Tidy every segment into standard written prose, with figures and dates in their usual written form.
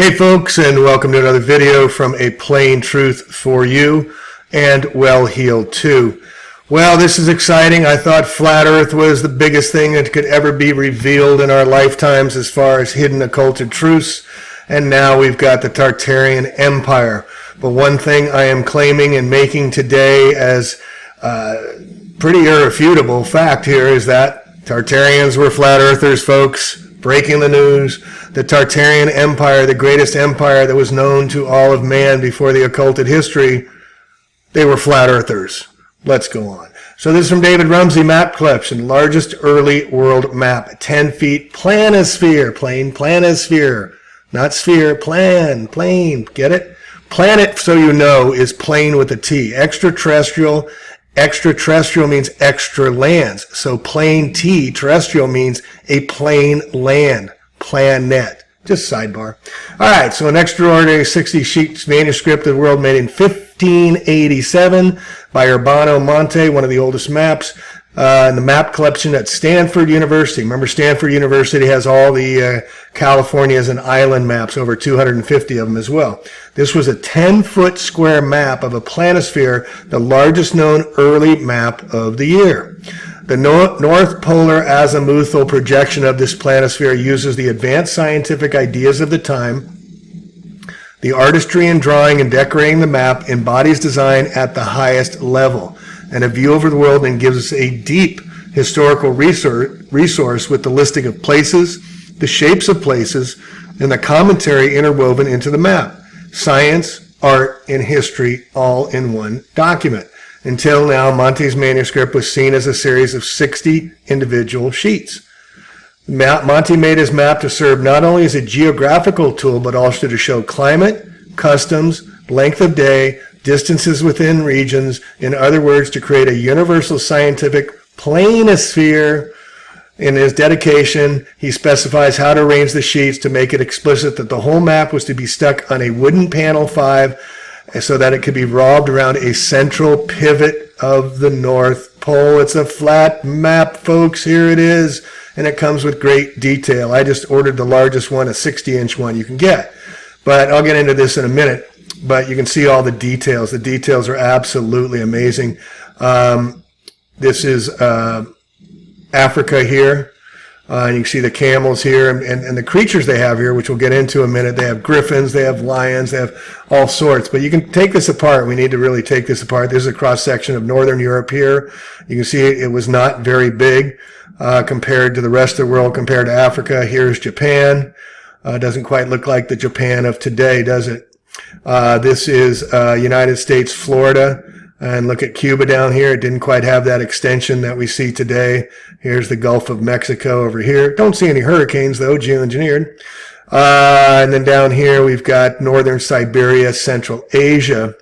Hey folks, and welcome to another video from A Plain Truth for You, and Well Heeled too. Well, this is exciting. I thought Flat Earth was the biggest thing that could ever be revealed in our lifetimes as far as hidden occulted truths, and now we've got the Tartarian Empire. But one thing I am claiming and making today as pretty irrefutable fact here is that Tartarians were flat earthers, folks. Breaking the news, the Tartarian Empire, the greatest empire that was known to all of man before the occulted history, they were flat earthers. Let's go on. So this is from David Rumsey Map Collection, largest early world map, 10 feet planisphere, planisphere, not sphere, plane, get it? Planet, so you know, is plane with a T. Extraterrestrial means extra lands. So plane T, terrestrial, means a plane land, planet. Just sidebar. All right, so an extraordinary 60 sheets manuscript of the world made in 1587 by Urbano Monte, one of the oldest maps, in the map collection at Stanford University. Remember, Stanford University has all the Californias and island maps, over 250 of them as well. This was a 10-foot square map of a planisphere, the largest known early map of the year. The North Polar azimuthal projection of this planisphere uses the advanced scientific ideas of the time. The artistry in drawing and decorating the map embodies design at the highest level, and a view over the world, and gives us a deep historical resource with the listing of places, the shapes of places, and the commentary interwoven into the map. Science, art, and history all in one document. Until now, Monte's manuscript was seen as a series of 60 individual sheets. Monte made his map to serve not only as a geographical tool, but also to show climate, customs, length of day, distances within regions, in other words, to create a universal scientific planisphere. In his dedication, he specifies how to arrange the sheets to make it explicit that the whole map was to be stuck on a wooden panel 5 so that it could be revolved around a central pivot of the North Pole. It's a flat map, folks. Here it is, and it comes with great detail. I just ordered the largest one, a 60-inch one you can get, but I'll get into this in a minute. But you can see all the details. The details are absolutely amazing. This is Africa here. And you can see the camels here and the creatures they have here, which we'll get into in a minute. They have griffins, they have lions, they have all sorts. But you can take this apart. We need to really take this apart. This is a cross-section of Northern Europe here. You can see it was not very big compared to the rest of the world, compared to Africa. Here's Japan. Doesn't quite look like the Japan of today, does it? This is United States, Florida. And look at Cuba down here. It didn't quite have that extension that we see today. Here's the Gulf of Mexico over here. Don't see any hurricanes, though, geoengineered. And then down here, we've got northern Siberia, Central Asia.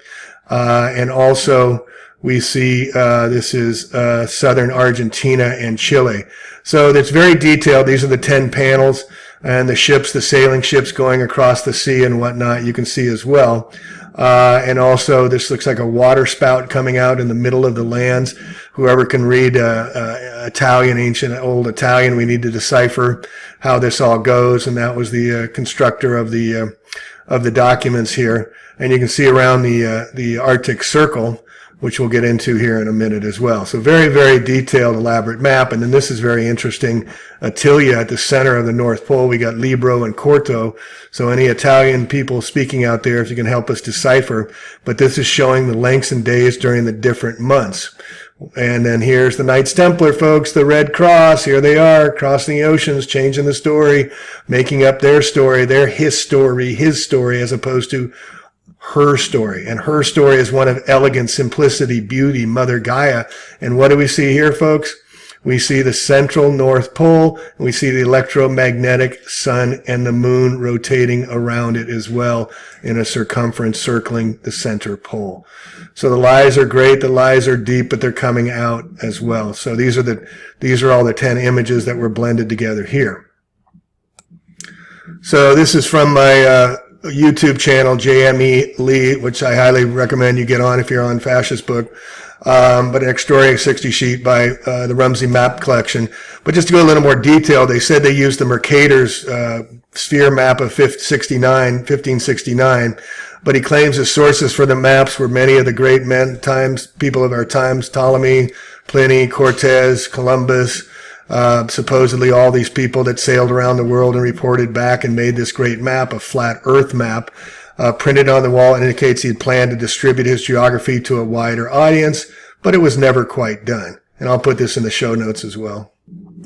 And also, we see this is southern Argentina and Chile. So it's very detailed. These are the 10 panels. And the ships, the sailing ships going across the sea and whatnot, you can see as well. And also, this looks like a water spout coming out in the middle of the lands. Whoever can read Italian, ancient old Italian, we need to decipher how this all goes. And that was the constructor of the documents here. And you can see around the Arctic Circle, which we'll get into here in a minute as well. So very, very detailed, elaborate map. And then this is very interesting. Attilia at the center of the North Pole. We got Libro and Corto. So any Italian people speaking out there, if you can help us decipher. But this is showing the lengths and days during the different months. And then here's the Knights Templar, folks, the Red Cross. Here they are, crossing the oceans, changing the story, making up their story, his story, as opposed to her story. And her story is one of elegance, simplicity, beauty, Mother Gaia. And what do we see here, folks? We see the central North Pole, and we see the electromagnetic sun and the moon rotating around it as well in a circumference circling the center pole. So the lies are great, the lies are deep, but they're coming out as well. So these are all the 10 images that were blended together here. So this is from my YouTube channel, JME Lee, which I highly recommend you get on if you're on Fascist Book. but an extraordinary 60 sheet by the Rumsey Map Collection. But just to go a little more detail, they said they used the Mercator's sphere map of 1569, but he claims his sources for the maps were many of the great people of our times, Ptolemy, Pliny, Cortez, Columbus, supposedly all these people that sailed around the world and reported back and made this great map, a flat earth map, printed on the wall. It indicates he had planned to distribute his geography to a wider audience, but it was never quite done. And I'll put this in the show notes as well.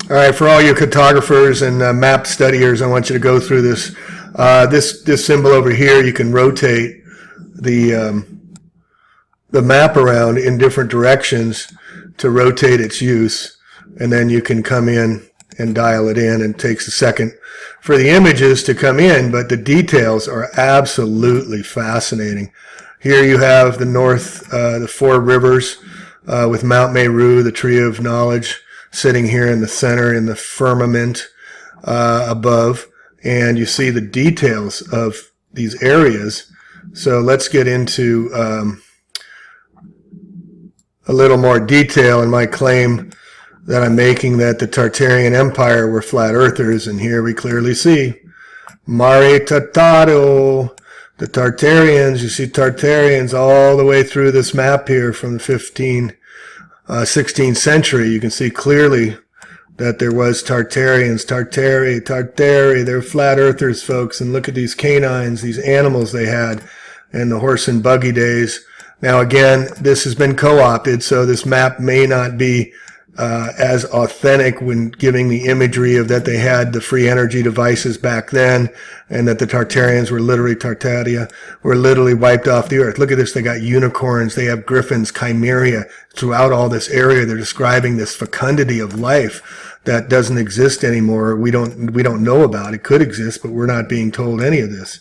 All right, for all you cartographers and map studiers, I want you to go through this. This symbol over here, you can rotate the map around in different directions to rotate its use, and then you can come in and dial it in, and it takes a second for the images to come in, but the details are absolutely fascinating. Here you have the north, the four rivers with Mount Meru, the tree of knowledge, sitting here in the center in the firmament above, and you see the details of these areas. So let's get into a little more detail in my claim that I'm making that the Tartarian Empire were flat earthers, and here we clearly see Mare Tartaro, the Tartarians. You see Tartarians all the way through this map here from the 16th century. You can see clearly that there was Tartarians, Tartari, they're flat earthers, folks, and look at these canines, these animals they had, and the horse and buggy days. Now again, this has been co-opted, so this map may not be as authentic when giving the imagery of that they had the free energy devices back then, and that the Tartarians were literally Tartaria, were literally wiped off the earth. Look at this, they got unicorns, they have griffins, chimeria throughout all this area. They're describing this fecundity of life that doesn't exist anymore. We don't know about. It could exist, but we're not being told any of this.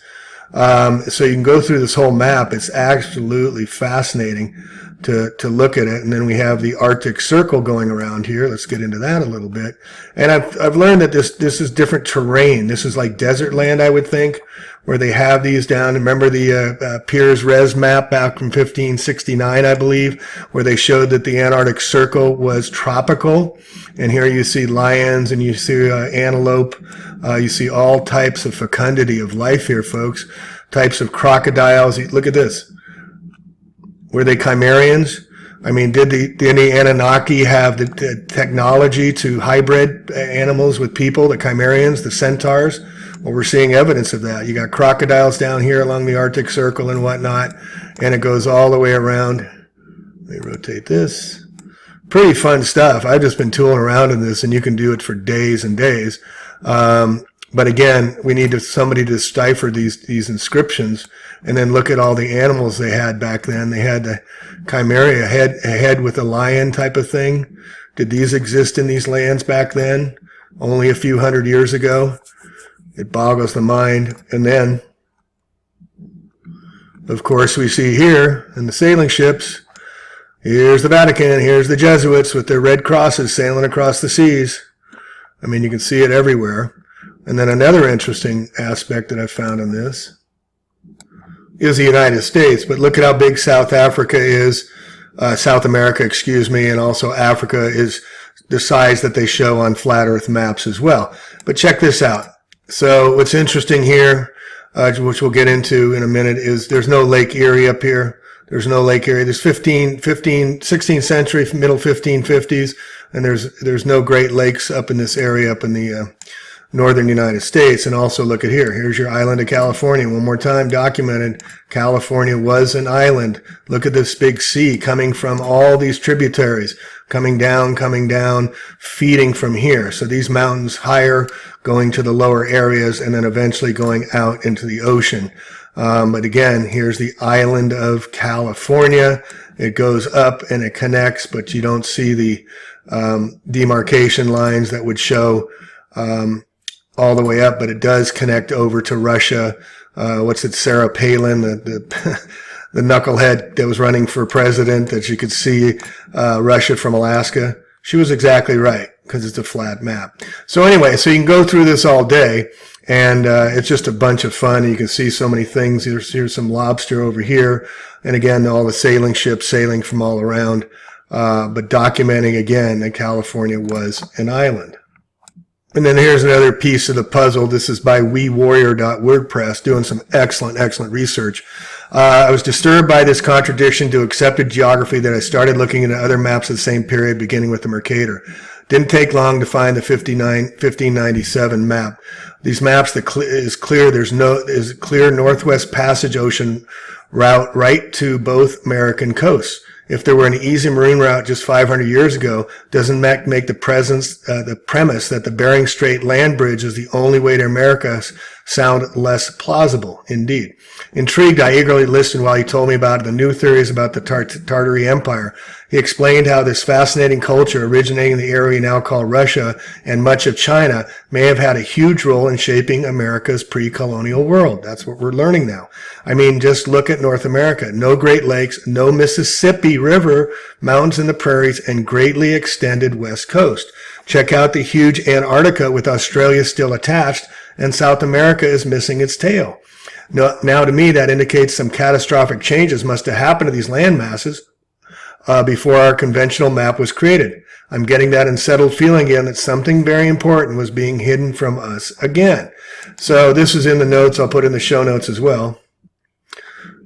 So you can go through this whole map. It's absolutely fascinating to look at it. And then we have the Arctic Circle going around here. Let's get into that a little bit. And I've learned that this is different terrain. This is like desert land, I would think, where they have these down. Remember the Piers Res map back from 1569, I believe, where they showed that the Antarctic Circle was tropical. And here you see lions and you see antelope. You see all types of fecundity of life here, folks. Types of crocodiles. Look at this. Were they chimerians? I mean, did the Anunnaki have the technology to hybrid animals with people, the chimerians, the centaurs? Well, we're seeing evidence of that. You got crocodiles down here along the Arctic Circle and whatnot, and it goes all the way around. Let me rotate this. Pretty fun stuff. I've just been tooling around in this, and you can do it for days and days. But again, we need somebody to decipher these inscriptions and then look at all the animals they had back then. They had the chimeria, a head with a lion type of thing. Did these exist in these lands back then? Only a few hundred years ago? It boggles the mind. And then, of course, we see here in the sailing ships, here's the Vatican, here's the Jesuits with their red crosses sailing across the seas. I mean, you can see it everywhere. And then another interesting aspect that I found in this is the United States. But look at how big South Africa is, South America, excuse me, and also Africa is the size that they show on flat earth maps as well. But check this out. So what's interesting here, which we'll get into in a minute, is there's no Lake Erie up here. There's no Lake Erie. There's 16th century, middle 1550s, and there's no Great Lakes up in this area, up in the northern United States. And also look at here. Here's your island of California. One more time, documented. California was an island. Look at this big sea coming from all these tributaries, coming down, feeding from here. So these mountains higher, going to the lower areas, and then eventually going out into the ocean. But again, here's the island of California. It goes up and it connects, but you don't see the demarcation lines that would show all the way up, but it does connect over to Russia. Sarah Palin, the knucklehead that was running for president, that you could see Russia from Alaska. She was exactly right. because it's a flat map. So anyway, so you can go through this all day, and it's just a bunch of fun. You can see so many things. Here's some lobster over here, and again, all the sailing ships sailing from all around, but documenting again that California was an island. And then here's another piece of the puzzle. This is by wewarrior.wordpress, doing some excellent research. I was disturbed by this contradiction to accepted geography that I started looking into other maps of the same period, beginning with the Mercator. Didn't take long to find the 1597 map. These maps is clear. There's a clear Northwest Passage Ocean route right to both American coasts. If there were an easy marine route just 500 years ago, doesn't make the premise that the Bering Strait land bridge is the only way to America sound less plausible. Indeed. Intrigued, I eagerly listened while he told me about the new theories about the Tartarian Empire. He explained how this fascinating culture originating in the area we now call Russia and much of China may have had a huge role in shaping America's pre-colonial world. That's what we're learning now. I mean, just look at North America. No Great Lakes, no Mississippi River, mountains in the prairies, and greatly extended west coast. Check out the huge Antarctica with Australia still attached, and South America is missing its tail. Now, to me, that indicates some catastrophic changes must have happened to these land masses before our conventional map was created. I'm getting that unsettled feeling again that something very important was being hidden from us again. So this is in the notes. I'll put in the show notes as well.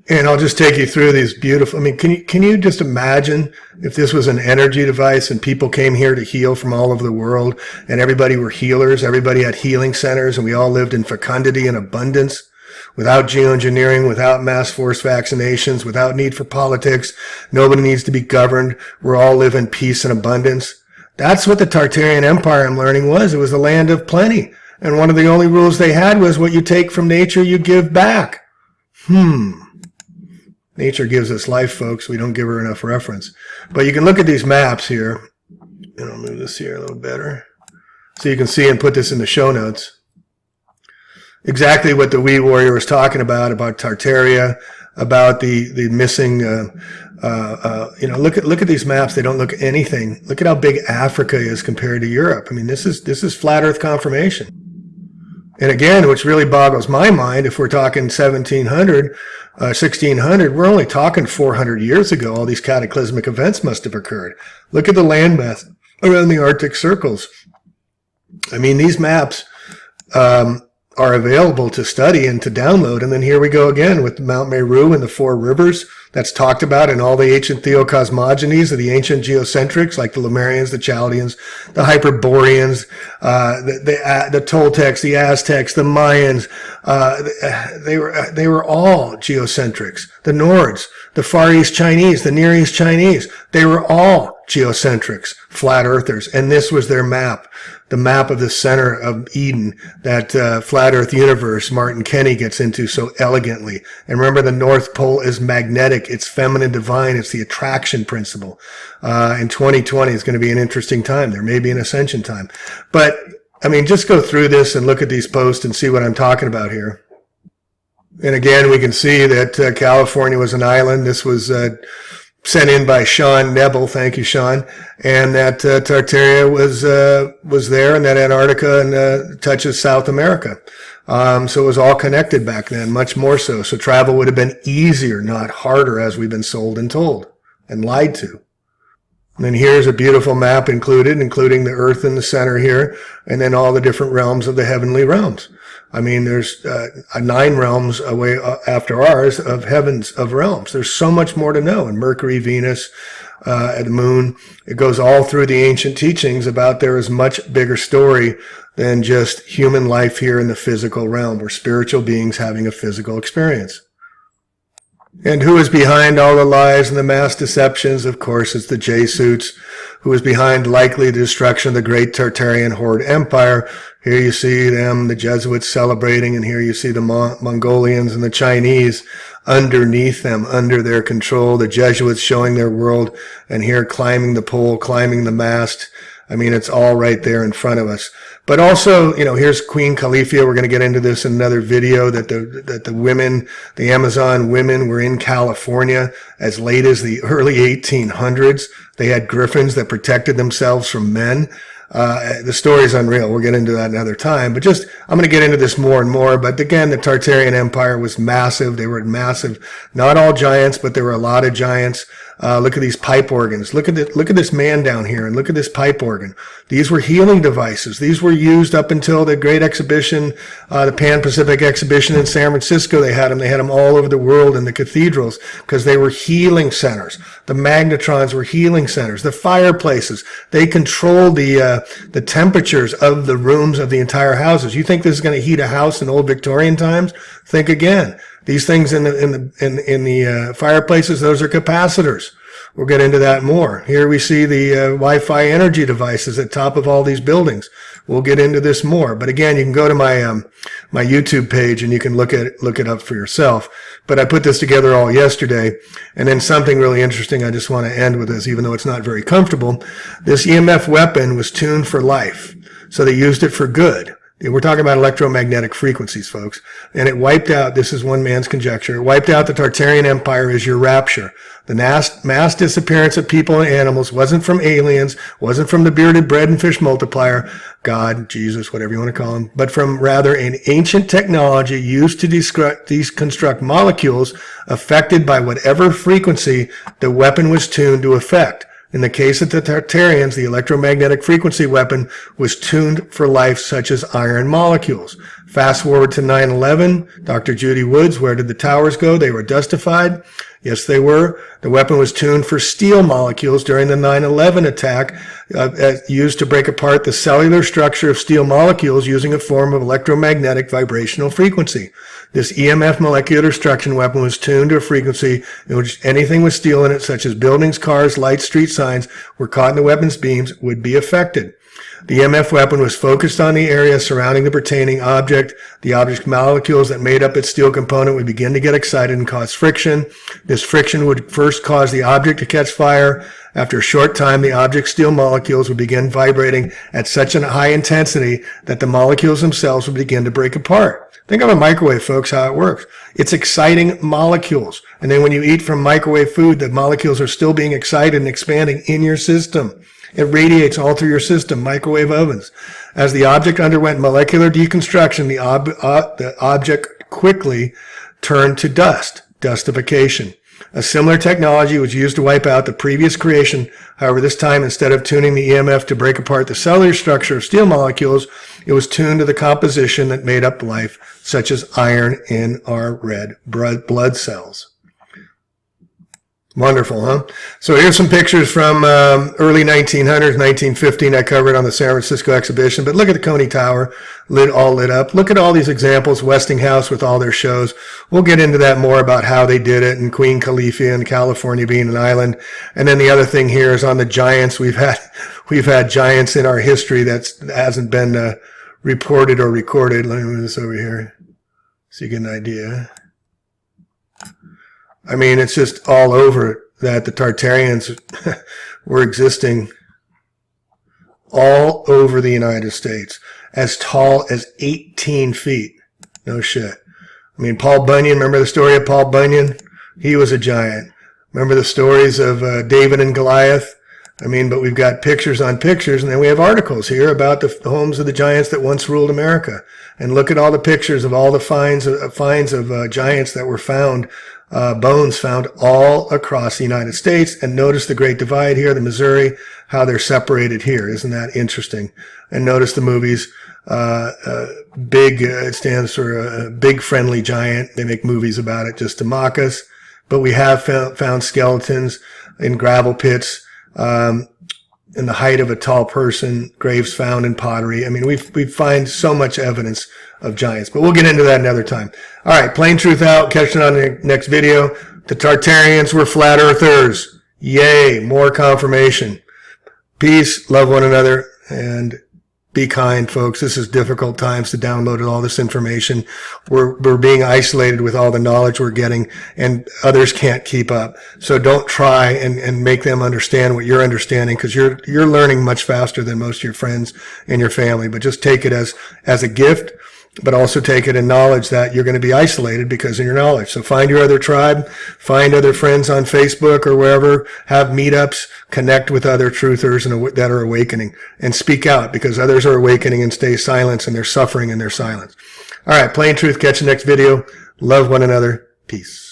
And I'll just take you through these beautiful, I mean, can you just imagine if this was an energy device and people came here to heal from all over the world and everybody were healers, everybody had healing centers, and we all lived in fecundity and abundance, without geoengineering, without mass force vaccinations, without need for politics. Nobody needs to be governed. We're all live in peace and abundance. That's what the Tartarian Empire, I'm learning, was. It was a land of plenty. And one of the only rules they had was what you take from nature, you give back. Nature gives us life, folks. We don't give her enough reference. But you can look at these maps here. And I'll move this here a little better, so you can see and put this in the show notes. Exactly what the Wee Warrior was talking about Tartaria, about the missing, look at these maps. They don't look anything. Look at how big Africa is compared to Europe. I mean, this is flat earth confirmation. And again, which really boggles my mind, if we're talking 1700, 1600, we're only talking 400 years ago. All these cataclysmic events must have occurred. Look at the landmass around the Arctic circles. I mean, these maps are available to study and to download. And then here we go again with Mount Meru and the four rivers that's talked about in all the ancient theocosmogonies of the ancient geocentrics, like the Lemurians, the Chaldeans, the Hyperboreans, the Toltecs, the Aztecs, the Mayans. They were all geocentrics. The Nords, the Far East Chinese, the Near East Chinese, they were all geocentrics, flat earthers. And this was their map. The map of the center of Eden, that flat earth universe Martin Kenny gets into so elegantly. And remember, the North Pole is magnetic. It's feminine divine. It's the attraction principle. In 2020 is going to be an interesting time. There may be an ascension time. But, I mean, just go through this and look at these posts and see what I'm talking about here. And again, we can see that California was an island. This was sent in by Sean Nebel. Thank you, Sean. And that Tartaria was there, and that Antarctica touches South America. So it was all connected back then, much more so. So travel would have been easier, not harder, as we've been sold and told and lied to. And then here's a beautiful map including the earth in the center here, and then all the different realms of the heavenly realms. I mean, there's 9 realms away after ours of heavens of realms. There's so much more to know. And Mercury, Venus, the moon, it goes all through the ancient teachings about there is much bigger story than just human life here in the physical realm. We're spiritual beings having a physical experience. And who is behind all the lies and the mass deceptions? Of course, it's the J-suits. Who is behind likely the destruction of the great Tartarian horde empire? Here you see them, the Jesuits celebrating, and here you see the Mongolians and the Chinese underneath them, under their control, the Jesuits showing their world, and here climbing the pole, climbing the mast. I mean, it's all right there in front of us. But also, here's Queen Califia. We're going to get into this in another video, that the women, the Amazon women, were in California as late as the early 1800s. They had griffins that protected themselves from men. The story's unreal. We'll get into that another time. But I'm going to get into this more and more. But again, the Tartarian Empire was massive. They were massive. Not all giants, but there were a lot of giants. Look at these pipe organs. Look at this man down here, and look at this pipe organ. These were healing devices. These were used up until the Great Exhibition, the Pan-Pacific Exhibition in San Francisco. They had them. They had them all over the world in the cathedrals because they were healing centers. The magnetrons were healing centers. The fireplaces, they controlled the temperatures of the rooms of the entire houses. You think this is going to heat a house in old Victorian times? Think again. These things in the fireplaces, those are capacitors. We'll get into that more. Here we see the Wi-Fi energy devices at top of all these buildings. We'll get into this more. But again, you can go to my my YouTube page and you can look it up for yourself. But I put this together all yesterday. And then something really interesting I just want to end with this, even though it's not very comfortable. This EMF weapon was tuned for life. So they used it for good. We're talking about electromagnetic frequencies, folks. And it wiped out, this is one man's conjecture, it wiped out the Tartarian Empire as your rapture. The mass disappearance of people and animals wasn't from aliens, wasn't from the bearded bread and fish multiplier, God, Jesus, whatever you want to call him, but from rather an ancient technology used to deconstruct molecules affected by whatever frequency the weapon was tuned to affect. In the case of the Tartarians, the electromagnetic frequency weapon was tuned for life, such as iron molecules. Fast forward to 9/11, Dr. Judy Woods, where did the towers go? They were dustified. Yes, they were. The weapon was tuned for steel molecules during the 9/11 attack, used to break apart the cellular structure of steel molecules using a form of electromagnetic vibrational frequency. This EMF molecular destruction weapon was tuned to a frequency in which anything with steel in it, such as buildings, cars, lights, street signs, were caught in the weapon's beams, would be affected. The EMF weapon was focused on the area surrounding the pertaining object. The object's molecules that made up its steel component would begin to get excited and cause friction. This friction would first cause the object to catch fire. After a short time, the object's steel molecules would begin vibrating at such a high intensity that the molecules themselves would begin to break apart. Think of a microwave, folks, how it works. It's exciting molecules. And then when you eat from microwave food, the molecules are still being excited and expanding in your system. It radiates all through your system, microwave ovens. As the object underwent molecular deconstruction, the object quickly turned to dust, dustification. A similar technology was used to wipe out the previous creation. However, this time, instead of tuning the EMF to break apart the cellular structure of steel molecules, it was tuned to the composition that made up life, such as iron in our red blood cells. Wonderful, huh? So here's some pictures from early 1900s, 1915. I covered on the San Francisco exhibition. But look at the Coney Tower, all lit up. Look at all these examples, Westinghouse with all their shows. We'll get into that more about how they did it, and Queen Khalifa and California being an island. And then the other thing here is on the giants. We've had giants in our history that hasn't been reported or recorded. Let me move this over here so you get an idea. I mean, it's just all over that the Tartarians were existing all over the United States, as tall as 18 feet. No shit. I mean, Paul Bunyan, remember the story of Paul Bunyan? He was a giant. Remember the stories of David and Goliath? I mean, but we've got pictures on pictures, and then we have articles here about the homes of the giants that once ruled America. And look at all the pictures of all the finds of giants that were found, bones found all across the United States. And notice the Great Divide here, the Missouri, how they're separated here. Isn't that interesting? And notice the movies. Big, it stands for Big Friendly Giant. They make movies about it just to mock us. But we have found skeletons in gravel pits, in the height of a tall person, graves found in pottery. I mean, we find so much evidence of giants, but we'll get into that another time. All right, plain truth out. Catch it on the next video. The Tartarians were flat earthers. Yay, more confirmation. Peace, love one another, and be kind, folks. This is difficult times to download all this information. We're being isolated with all the knowledge we're getting, and others can't keep up. So don't try and make them understand what you're understanding, because you're learning much faster than most of your friends and your family. But just take it as a gift but also take it in knowledge that you're going to be isolated because of your knowledge. So find your other tribe, find other friends on Facebook or wherever, have meetups, connect with other truthers that are awakening, and speak out, because others are awakening and stay silent, and they're suffering in their silence. All right, Plain Truth. Catch you next video. Love one another. Peace.